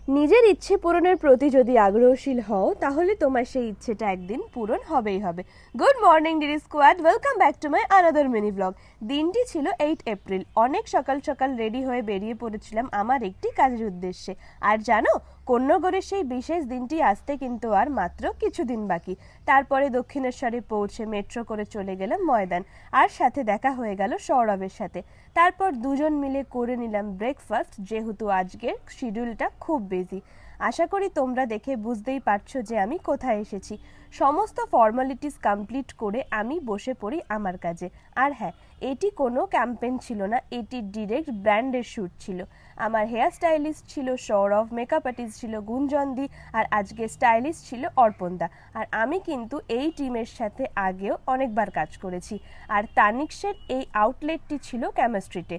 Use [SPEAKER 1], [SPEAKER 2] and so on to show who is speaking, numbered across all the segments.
[SPEAKER 1] নিজের ইচ্ছে পূরণের প্রতি যদি আগ্রহশীল হও তাহলে তোমার সেই ইচ্ছেটা একদিন পূরণ হবেই হবে। Good morning deer squad, welcome back to my another mini blog. দিনটি ছিল 8 এপ্রিল। অনেক সকাল সকাল রেডি হয়ে বেরিয়ে পড়েছিলাম আমার একটি কাজের উদ্দেশ্যে। আর জানো, কন্যগড়ের সেই বিশেষ দিনটি আসতে কিন্তু আর মাত্র কিছুদিন বাকি। তারপরে দক্ষিণেশ্বরে পৌঁছে মেট্রো করে চলে গেলাম ময়দান, আর সাথে দেখা হয়ে গেল সৌরভের সাথে। তারপর দুজন মিলে করে নিলাম ব্রেকফাস্ট, যেহেতু আজকের শিডিউলটা খুব বিজি। আশা করি তোমরা দেখে বুঝতেই পারছো যে আমি কোথায় এসেছি। সমস্ত ফর্মালিটিস কমপ্লিট করে আমি বসে পড়ি আমার কাজে। আর হ্যাঁ, এটি কোনো ক্যাম্পেইন ছিল না, এটি ডিরেক্ট ব্র্যান্ডের শ্যুট ছিল। আমার হেয়ার স্টাইলিস্ট ছিল সৌরভ, মেকআপ আর্টিস্ট ছিল গুঞ্জনদি, আর আজকে স্টাইলিস্ট ছিল অর্পণদা। আর আমি কিন্তু এই টিমের সাথে আগেও অনেকবার কাজ করেছি। আর তানিক্সের এই আউটলেটটি ছিল কেমিস্ট্রিতে।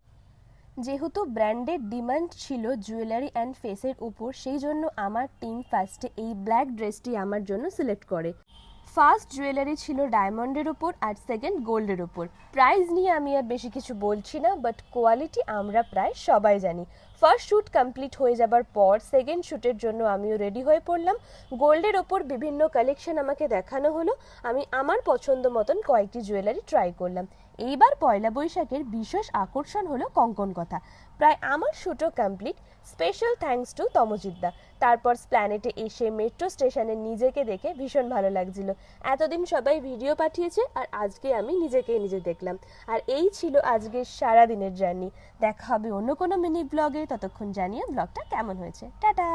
[SPEAKER 1] যেহেতু ব্র্যান্ডের ডিমান্ড ছিল জুয়েলারি অ্যান্ড ফেসের উপর, সেই জন্য আমার টিম ফার্স্টে এই ব্ল্যাক ড্রেসটি আমার জন্য সিলেক্ট করে। ফার্স্ট জুয়েলারি ছিল ডায়মন্ডের উপর আর সেকেন্ড গোল্ডের উপর। প্রাইস নিয়ে আমি আর বেশি কিছু বলছি না, বাট কোয়ালিটি আমরা প্রায় সবাই জানি। ফার্স্ট শ্যুট কমপ্লিট হয়ে যাবার পর সেকেন্ড শ্যুটের জন্য আমিও রেডি হয়ে পড়লাম। গোল্ডের ওপর বিভিন্ন কালেকশন আমাকে দেখানো হলো, আমি আমার পছন্দ মতন কয়েকটি জুয়েলারি ট্রাই করলাম। এইবার পয়লা বৈশাখের বিশেষ আকর্ষণ হলো কঙ্কন কথা। প্রায় আমার শ্যুটও কমপ্লিট, স্পেশাল থ্যাঙ্কস টু তমজিৎদা। তারপর স্প্ল্যানেটে এসে মেট্রো স্টেশনে নিজেকে দেখে ভীষণ ভালো লাগছিল। এতদিন সবাই ভিডিও পাঠিয়েছে, আর আজকে আমি নিজে দেখলাম। আর এই ছিল আজকের সারাদিনের জার্নি। দেখা হবে অন্য কোনো মিনি ব্লগে, ততক্ষণ জানিয়ে ব্লগটা কেমন হয়েছে। টাটা।